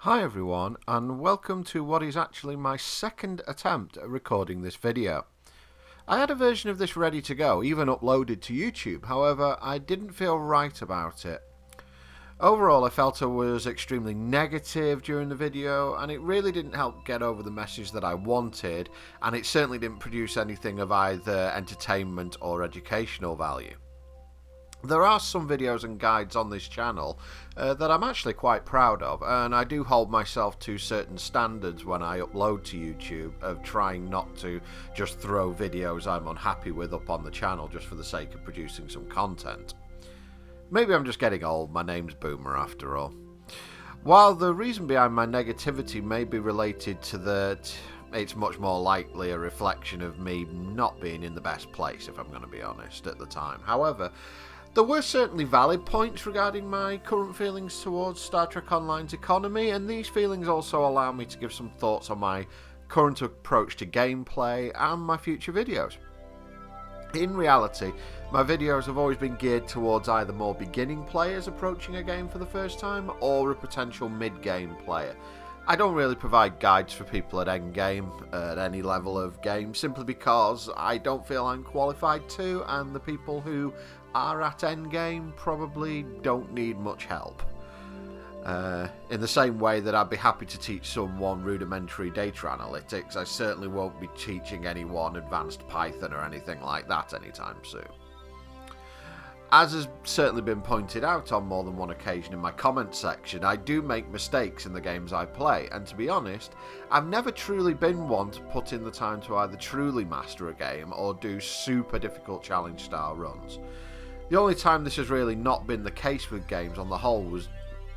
Hi everyone, and welcome to what is actually my second attempt at recording this video. I had a version of this ready to go, even uploaded to YouTube, however I didn't feel right about it. Overall I felt I was extremely negative during the video, and it really didn't help get over the message that I wanted, and it certainly didn't produce anything of either entertainment or educational value. There are some videos and guides on this channel that I'm actually quite proud of, and I do hold myself to certain standards when I upload to YouTube of trying not to just throw videos I'm unhappy with up on the channel just for the sake of producing some content. Maybe I'm just getting old, my name's Boomer after all. While the reason behind my negativity may be related to that, it's much more likely a reflection of me not being in the best place, if I'm going to be honest, at the time. However, there were certainly valid points regarding my current feelings towards Star Trek Online's economy, and these feelings also allow me to give some thoughts on my current approach to gameplay and my future videos. In reality, my videos have always been geared towards either more beginning players approaching a game for the first time or a potential mid-game player. I don't really provide guides for people at endgame, at any level of game, simply because I don't feel I'm qualified to, and the people who are at endgame probably don't need much help. In the same way that I'd be happy to teach someone rudimentary data analytics, I certainly won't be teaching anyone advanced Python or anything like that anytime soon. As has certainly been pointed out on more than one occasion in my comment section, I do make mistakes in the games I play, and to be honest, I've never truly been one to put in the time to either truly master a game or do super difficult challenge style runs. The only time this has really not been the case with games on the whole was,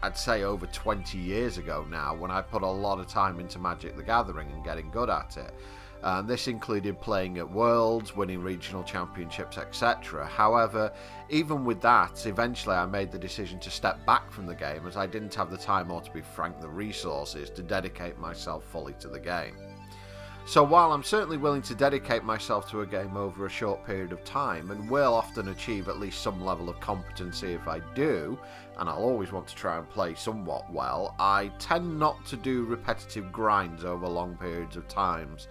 I'd say, over 20 years ago now, when I put a lot of time into Magic the Gathering and getting good at it. And this included playing at Worlds, winning regional championships, etc. However, even with that, eventually I made the decision to step back from the game, as I didn't have the time, or to be frank, the resources to dedicate myself fully to the game. So while I'm certainly willing to dedicate myself to a game over a short period of time, and will often achieve at least some level of competency if I do, and I'll always want to try and play somewhat well, I tend not to do repetitive grinds over long periods of times.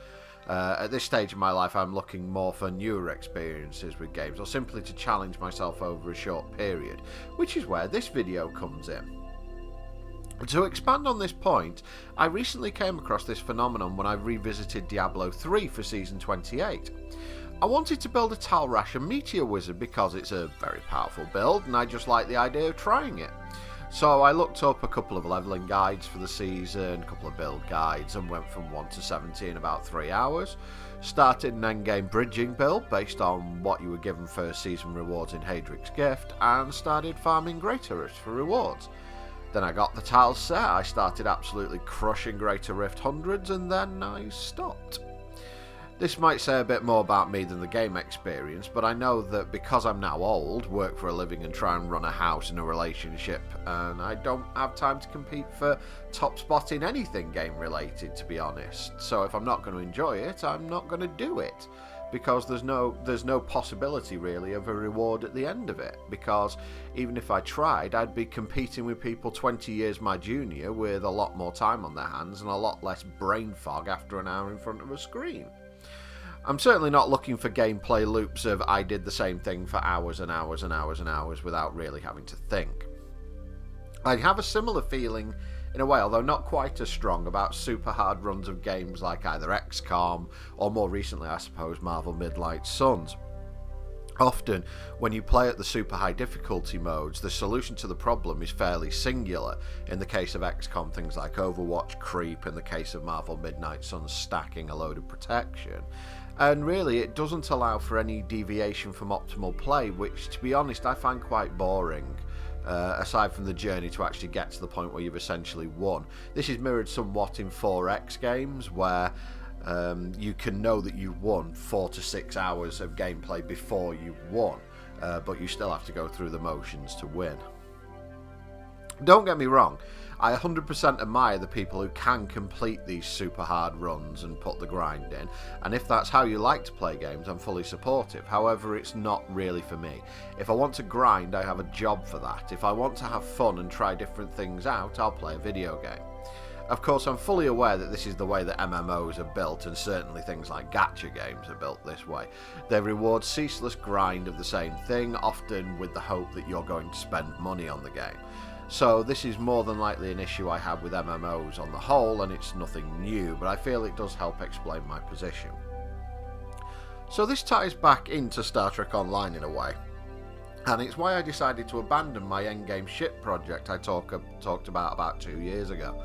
At this stage of my life, I'm looking more for newer experiences with games, or simply to challenge myself over a short period, which is where this video comes in. To expand on this point, I recently came across this phenomenon when I revisited Diablo 3 for Season 28. I wanted to build a Talrash and Meteor Wizard because it's a very powerful build, and I just like the idea of trying it. So I looked up a couple of leveling guides for the season, a couple of build guides, and went from 1 to 70 in about 3 hours. Started an endgame bridging build based on what you were given first season rewards in Hadric's Gift, and started farming Greater Rifts for rewards. Then I got the tiles set, I started absolutely crushing Greater Rift hundreds, and then I stopped. This might say a bit more about me than the game experience, but I know that because I'm now old, work for a living and try and run a house and a relationship, and I don't have time to compete for top spot in anything game related, to be honest. So if I'm not going to enjoy it, I'm not going to do it, because there's no possibility really of a reward at the end of it, because even if I tried, I'd be competing with people 20 years my junior with a lot more time on their hands and a lot less brain fog after an hour in front of a screen. I'm certainly not looking for gameplay loops of I did the same thing for hours and hours and hours and hours without really having to think. I have a similar feeling in a way, although not quite as strong, about super hard runs of games like either XCOM or more recently I suppose Marvel Midnight Suns. Often, when you play at the super high difficulty modes, the solution to the problem is fairly singular. In the case of XCOM, things like Overwatch creep, in the case of Marvel Midnight Suns, stacking a load of protection. And really, it doesn't allow for any deviation from optimal play, which, to be honest, I find quite boring. Aside from the journey to actually get to the point where you've essentially won. This is mirrored somewhat in 4X games, where you can know that you won 4 to 6 hours of gameplay before you won, but you still have to go through the motions to win. Don't get me wrong, I 100% admire the people who can complete these super hard runs and put the grind in, and if that's how you like to play games, I'm fully supportive. However, it's not really for me. If I want to grind, I have a job for that. If I want to have fun and try different things out, I'll play a video game. Of course, I'm fully aware that this is the way that MMOs are built, and certainly things like gacha games are built this way. They reward ceaseless grind of the same thing, often with the hope that you're going to spend money on the game. So this is more than likely an issue I have with MMOs on the whole, and it's nothing new, but I feel it does help explain my position. So this ties back into Star Trek Online in a way, and it's why I decided to abandon my endgame ship project I talked about 2 years ago.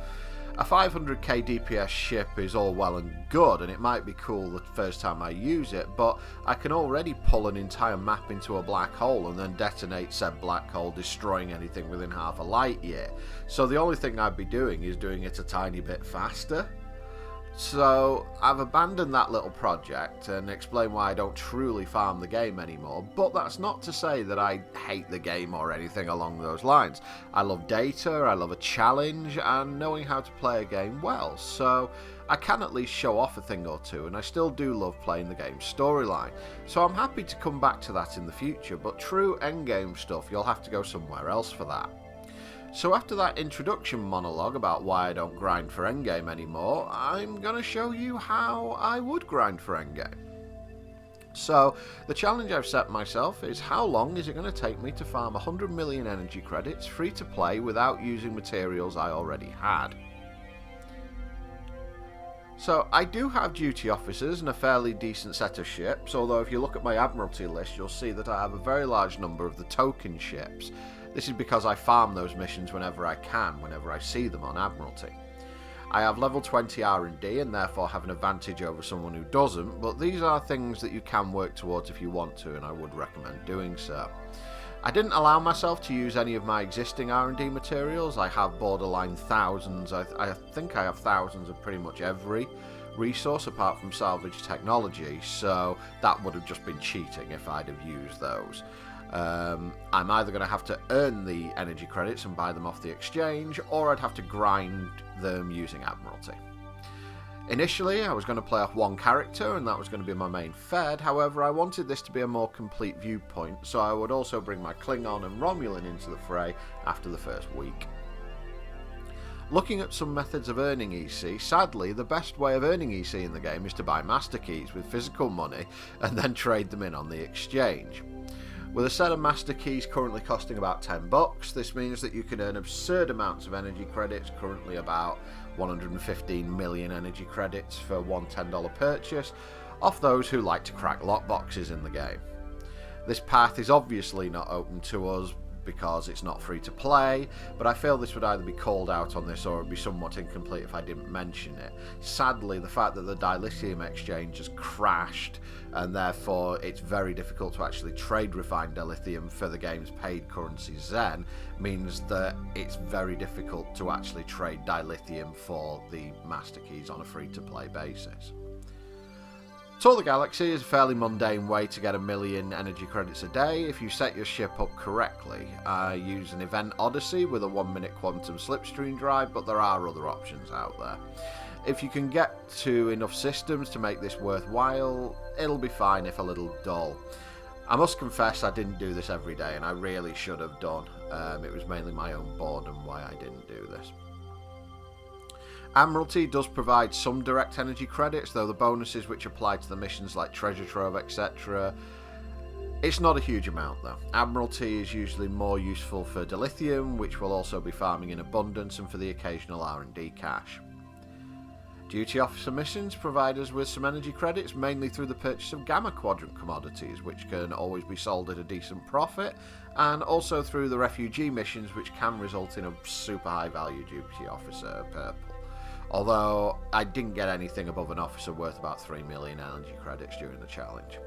A 500k DPS ship is all well and good, and it might be cool the first time I use it, but I can already pull an entire map into a black hole and then detonate said black hole, destroying anything within half a light year. So the only thing I'd be doing is doing it a tiny bit faster. So I've abandoned that little project and explained why I don't truly farm the game anymore, but that's not to say that I hate the game or anything along those lines. I love data, I love a challenge, and knowing how to play a game well, so I can at least show off a thing or two, and I still do love playing the game's storyline. So I'm happy to come back to that in the future, but true endgame stuff, you'll have to go somewhere else for that. So after that introduction monologue about why I don't grind for endgame anymore, I'm going to show you how I would grind for endgame. So the challenge I've set myself is how long is it going to take me to farm 100 million energy credits free to play without using materials I already had. So I do have duty officers and a fairly decent set of ships, although if you look at my Admiralty list you'll see that I have a very large number of the token ships. This is because I farm those missions whenever I can, whenever I see them on Admiralty. I have level 20 R&D and therefore have an advantage over someone who doesn't, but these are things that you can work towards if you want to, and I would recommend doing so. I didn't allow myself to use any of my existing R&D materials. I have borderline thousands, I think I have thousands of pretty much every resource apart from salvage technology, so that would have just been cheating if I'd have used those. I'm either going to have to earn the energy credits and buy them off the exchange, or I'd have to grind them using Admiralty. Initially, I was going to play off one character, and that was going to be my main fed. However, I wanted this to be a more complete viewpoint, so I would also bring my Klingon and Romulan into the fray after the first week. Looking at some methods of earning EC, sadly, the best way of earning EC in the game is to buy master keys with physical money and then trade them in on the exchange. With a set of master keys currently costing about $10, this means that you can earn absurd amounts of energy credits, currently about 115 million energy credits for one $10 purchase, off those who like to crack lockboxes in the game. This path is obviously not open to us because it's not free to play, but I feel this would either be called out on this or it would be somewhat incomplete if I didn't mention it. Sadly, the fact that the Dilithium exchange has crashed and therefore it's very difficult to actually trade refined Dilithium for the game's paid currency Zen means that it's very difficult to actually trade Dilithium for the master keys on a free to play basis. Tour the Galaxy is a fairly mundane way to get 1 million energy credits a day if you set your ship up correctly. I use an Event Odyssey with a 1-minute quantum slipstream drive, but there are other options out there. If you can get to enough systems to make this worthwhile, it'll be fine if a little dull. I must confess I didn't do this every day, and I really should have done. It was mainly my own boredom why I didn't do this. Admiralty does provide some direct energy credits, though the bonuses which apply to the missions like Treasure Trove, etc., it's not a huge amount though. Admiralty is usually more useful for Dilithium, which will also be farming in abundance, and for the occasional R&D cash. Duty officer missions provide us with some energy credits, mainly through the purchase of Gamma Quadrant commodities, which can always be sold at a decent profit, and also through the refugee missions, which can result in a super high value duty officer purple. Although I didn't get anything above an officer worth about 3 million energy credits during the challenge.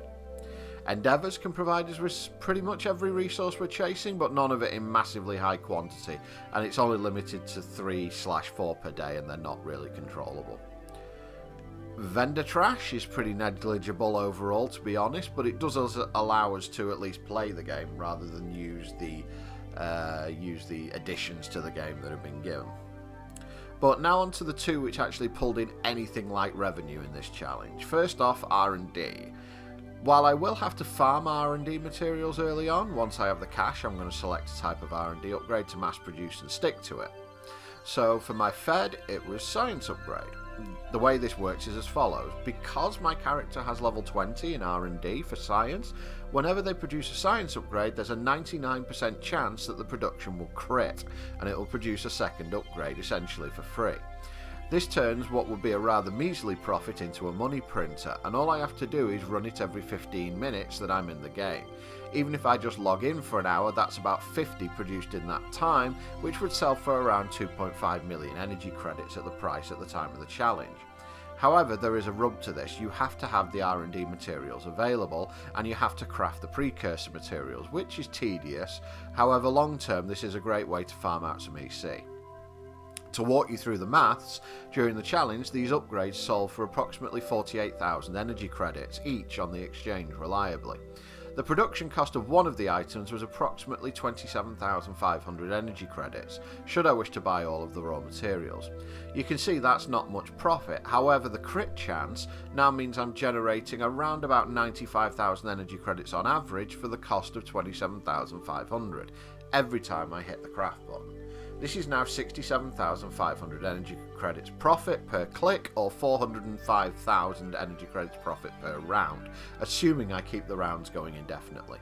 Endeavours can provide us with pretty much every resource we're chasing, but none of it in massively high quantity, and it's only limited to 3/4 per day, and they're not really controllable. Vendor trash is pretty negligible overall, to be honest, but it does allow us to at least play the game rather than use the additions to the game that have been given. But now on to the two which actually pulled in anything like revenue in this challenge. First off, R&D. While I will have to farm R&D materials early on, once I have the cash I'm going to select a type of R&D upgrade to mass produce and stick to it. So for my Fed, it was Science Upgrade. The way this works is as follows. Because my character has level 20 in R&D for Science, whenever they produce a Science Upgrade, there's a 99% chance that the production will crit, and it will produce a second upgrade, essentially for free. This turns what would be a rather measly profit into a money printer, and all I have to do is run it every 15 minutes that I'm in the game. Even if I just log in for an hour, that's about 50 produced in that time, which would sell for around 2.5 million energy credits at the price at the time of the challenge. However, there is a rub to this. You have to have the R&D materials available, and you have to craft the precursor materials, which is tedious. However, long term, this is a great way to farm out some EC. To walk you through the maths, during the challenge, these upgrades sold for approximately 48,000 energy credits each on the exchange reliably. The production cost of one of the items was approximately 27,500 energy credits, should I wish to buy all of the raw materials. You can see that's not much profit, however the crit chance now means I'm generating around about 95,000 energy credits on average for the cost of 27,500 every time I hit the craft button. This is now 67,500 energy credits profit per click, or 405,000 energy credits profit per round, assuming I keep the rounds going indefinitely.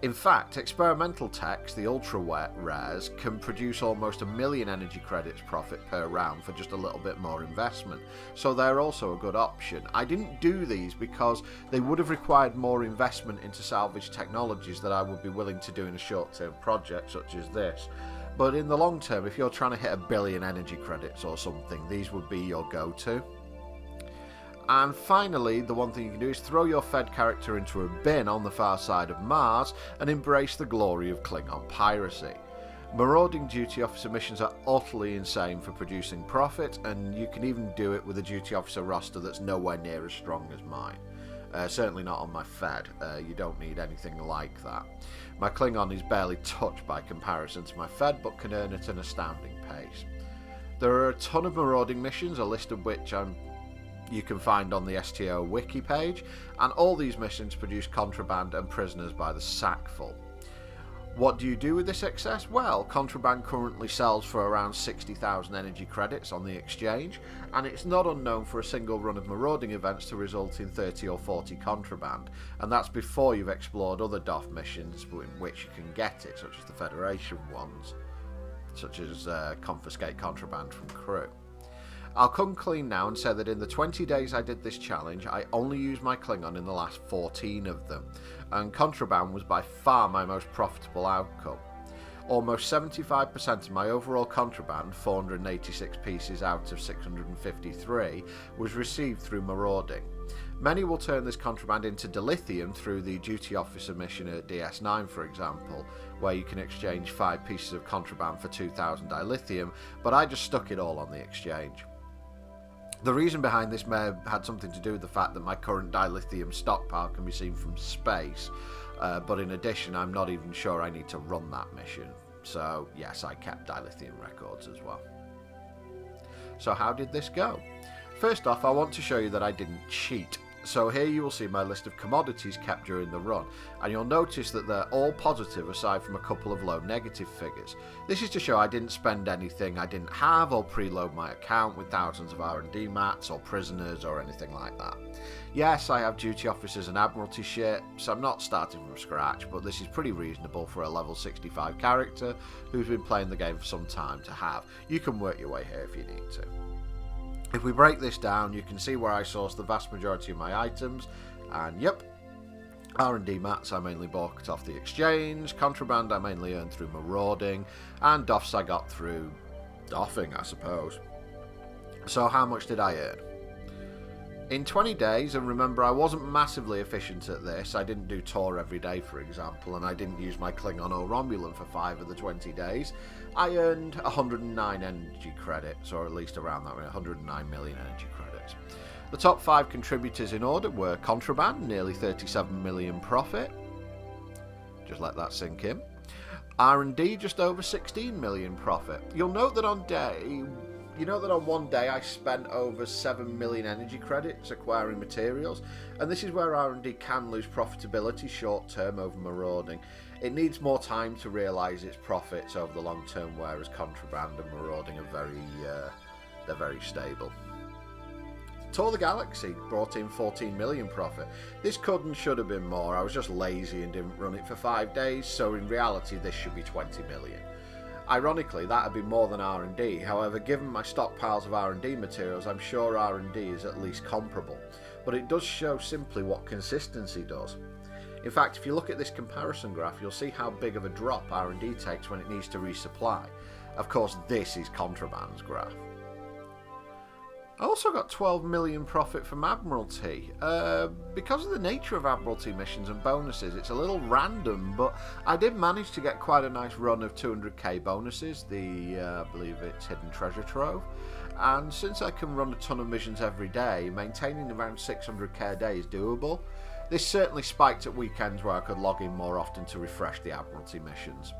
In fact, experimental techs, the ultra rares, can produce almost 1 million energy credits profit per round for just a little bit more investment, so they're also a good option. I didn't do these because they would have required more investment into salvage technologies that I would be willing to do in a short-term project such as this. But in the long term, if you're trying to hit 1 billion energy credits or something, these would be your go-to. And finally, the one thing you can do is throw your Fed character into a bin on the far side of Mars and embrace the glory of Klingon piracy. Marauding duty officer missions are utterly insane for producing profit, and you can even do it with a duty officer roster that's nowhere near as strong as mine. Certainly not on my Fed, you don't need anything like that. My Klingon is barely touched by comparison to my Fed, but can earn at an astounding pace. There are a ton of marauding missions, a list of which you can find on the STO wiki page, and all these missions produce contraband and prisoners by the sackful. What do you do with this excess? Well, contraband currently sells for around 60,000 energy credits on the exchange, and it's not unknown for a single run of marauding events to result in 30 or 40 contraband, and that's before you've explored other DOF missions in which you can get it, such as the Federation ones, such as confiscate contraband from crew. I'll come clean now and say that in the 20 days I did this challenge, I only used my Klingon in the last 14 of them, and contraband was by far my most profitable outcome. Almost 75% of my overall contraband, 486 pieces out of 653, was received through marauding. Many will turn this contraband into Dilithium through the duty officer mission at DS9, for example, where you can exchange 5 pieces of contraband for 2,000 Dilithium, but I just stuck it all on the exchange. The reason behind this may have had something to do with the fact that my current dilithium stockpile can be seen from space, but in addition I'm not even sure I need to run that mission, so yes, I kept dilithium records as well. So how did this go? First off, I want to show you that I didn't cheat. So here you will see my list of commodities kept during the run, and you'll notice that they're all positive aside from a couple of low negative figures. This is to show I didn't spend anything I didn't have or preload my account with thousands of R&D mats or prisoners or anything like that. Yes, I have duty officers and admiralty shit, so I'm not starting from scratch, but this is pretty reasonable for a level 65 character who's been playing the game for some time to have. You can work your way here if you need to. If we break this down, you can see where I source the vast majority of my items, and yep, R&D mats I mainly bought off the exchange, contraband I mainly earned through marauding, and DOFs I got through doffing, I suppose. So how much did I earn? In 20 days, and remember I wasn't massively efficient at this, I didn't do Tor every day for example, and I didn't use my Klingon or Romulan for 5 of the 20 days, I earned 109 energy credits, or at least around that, 109 million energy credits. The top 5 contributors in order were contraband, nearly 37 million profit, just let that sink in, R&D just over 16 million profit. You'll note that on one day I spent over 7 million energy credits acquiring materials, and this is where R&D can lose profitability short term over marauding. It needs more time to realise its profits over the long term, whereas contraband and marauding are they're very stable. Tour the Galaxy brought in 14 million profit. This could and should have been more. I was just lazy and didn't run it for 5 days, so in reality this should be 20 million. Ironically, that would be more than R&D. However, given my stockpiles of R&D materials, I'm sure R&D is at least comparable. But it does show simply what consistency does. In fact, if you look at this comparison graph, you'll see how big of a drop R&D takes when it needs to resupply. Of course, this is contraband's graph. I also got 12 million profit from Admiralty. Because of the nature of Admiralty missions and bonuses, it's a little random, but I did manage to get quite a nice run of 200k bonuses, I believe it's Hidden Treasure Trove. And since I can run a ton of missions every day, maintaining around 600k a day is doable. This certainly spiked at weekends where I could log in more often to refresh the Admiralty missions.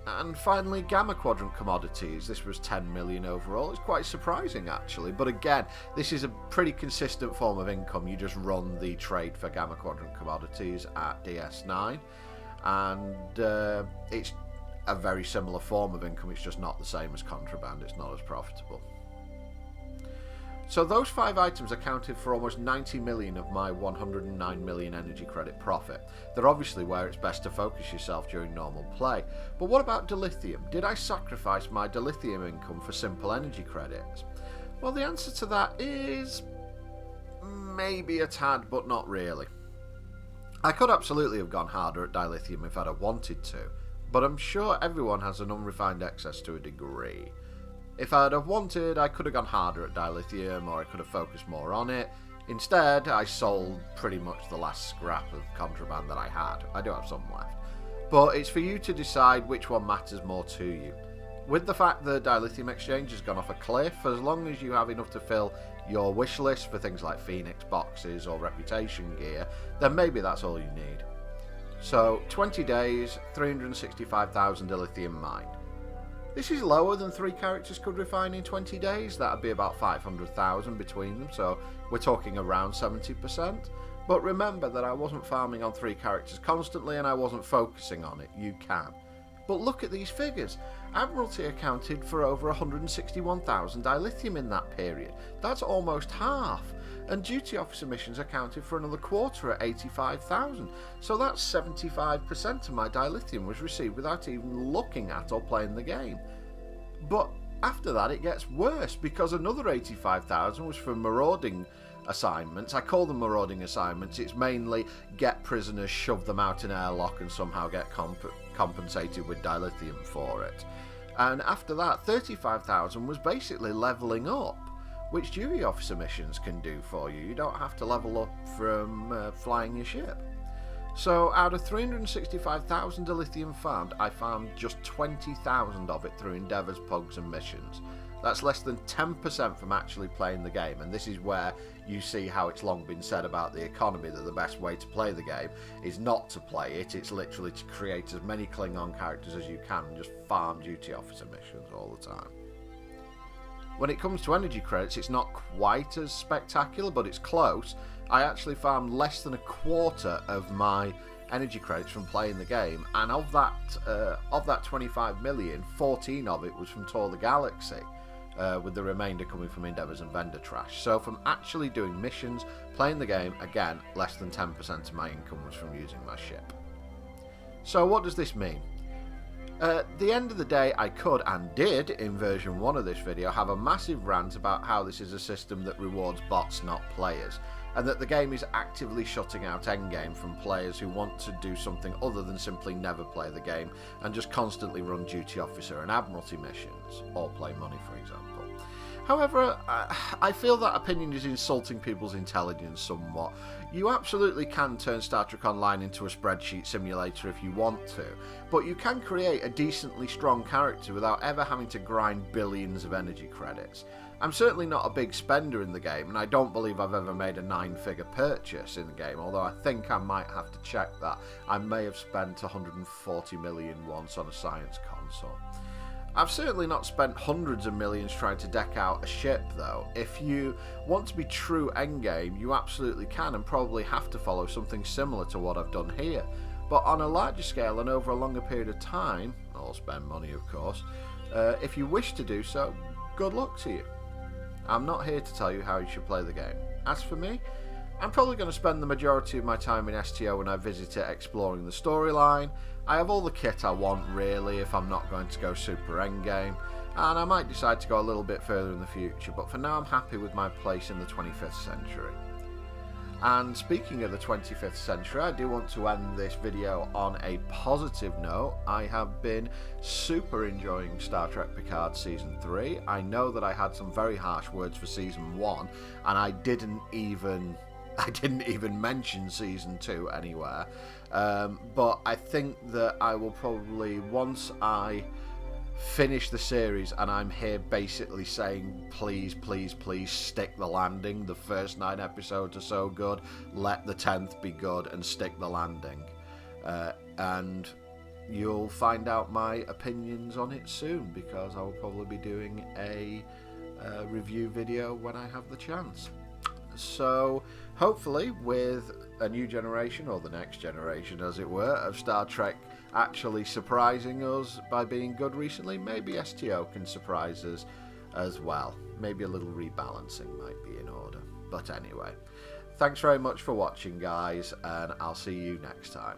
And finally, Gamma Quadrant commodities. This was 10 million overall. It's quite surprising actually, but again, this is a pretty consistent form of income. You just run the trade for Gamma Quadrant commodities at DS9, and it's a very similar form of income. It's just not the same as contraband. It's not as profitable. So those 5 items accounted for almost 90 million of my 109 million energy credit profit. They're obviously where it's best to focus yourself during normal play. But what about Dilithium? Did I sacrifice my Dilithium income for simple energy credits? Well, the answer to that is maybe a tad, but not really. I could absolutely have gone harder at Dilithium if I'd have wanted to, but I'm sure everyone has an unrefined excess to a degree. If I'd have wanted, I could have gone harder at Dilithium, or I could have focused more on it. Instead, I sold pretty much the last scrap of contraband that I had. I do have some left. But it's for you to decide which one matters more to you. With the fact the Dilithium exchange has gone off a cliff, as long as you have enough to fill your wish list for things like Phoenix boxes or reputation gear, then maybe that's all you need. So, 20 days, 365,000 Dilithium mined. This is lower than 3 characters could refine in 20 days. That'd be about 500,000 between them, so we're talking around 70%. But remember that I wasn't farming on 3 characters constantly and I wasn't focusing on it. You can. But look at these figures. Admiralty accounted for over 161,000 dilithium in that period. That's almost half. And duty officer missions accounted for another quarter at 85,000. So that's 75% of my dilithium was received without even looking at or playing the game. But after that it gets worse, because another 85,000 was for marauding assignments. I call them marauding assignments. It's mainly get prisoners, shove them out an airlock and somehow get compensated with dilithium for it. And after that, 35,000 was basically levelling up, which duty officer missions can do for you. You don't have to level up from flying your ship. So out of 365,000 dilithium farmed, I farmed just 20,000 of it through endeavours, pugs and missions. That's less than 10% from actually playing the game, and this is where you see how it's long been said about the economy that the best way to play the game is not to play it. It's literally to create as many Klingon characters as you can and just farm duty officer missions all the time. When it comes to energy credits, it's not quite as spectacular, but it's close. I actually farmed less than a quarter of my energy credits from playing the game, and of that 25 million, 14 of it was from Tour the Galaxy, with the remainder coming from endeavours and vendor trash. So from actually doing missions, playing the game, again, less than 10% of my income was from using my ship. So what does this mean? At the end of the day, I could, and did, in version 1 of this video, have a massive rant about how this is a system that rewards bots, not players, and that the game is actively shutting out endgame from players who want to do something other than simply never play the game and just constantly run duty officer and admiralty missions, or play money, for example. However, I feel that opinion is insulting people's intelligence somewhat. You absolutely can turn Star Trek Online into a spreadsheet simulator if you want to, but you can create a decently strong character without ever having to grind billions of energy credits. I'm certainly not a big spender in the game, and I don't believe I've ever made a 9-figure purchase in the game, although I think I might have to check that. I may have spent 140 million once on a science console. I've certainly not spent hundreds of millions trying to deck out a ship though. If you want to be true endgame, you absolutely can and probably have to follow something similar to what I've done here. But on a larger scale and over a longer period of time, I'll spend money of course, if you wish to do so, good luck to you. I'm not here to tell you how you should play the game. As for me, I'm probably going to spend the majority of my time in STO when I visit it exploring the storyline. I have all the kit I want really if I'm not going to go super endgame, and I might decide to go a little bit further in the future, but for now I'm happy with my place in the 25th century. And speaking of the 25th century, I do want to end this video on a positive note. I have been super enjoying Star Trek Picard Season 3. I know that I had some very harsh words for Season 1, and I didn't even mention Season 2 anywhere. But I think that I will probably, once I finish the series, and I'm here basically saying please stick the landing. The first 9 episodes are so good, let the 10th be good and stick the landing, and you'll find out my opinions on it soon, because I will probably be doing a review video when I have the chance. So hopefully with a new generation, or the next generation as it were, of Star Trek actually surprising us by being good recently, maybe STO can surprise us as well. Maybe a little rebalancing might be in order. But anyway, thanks very much for watching guys, and I'll see you next time.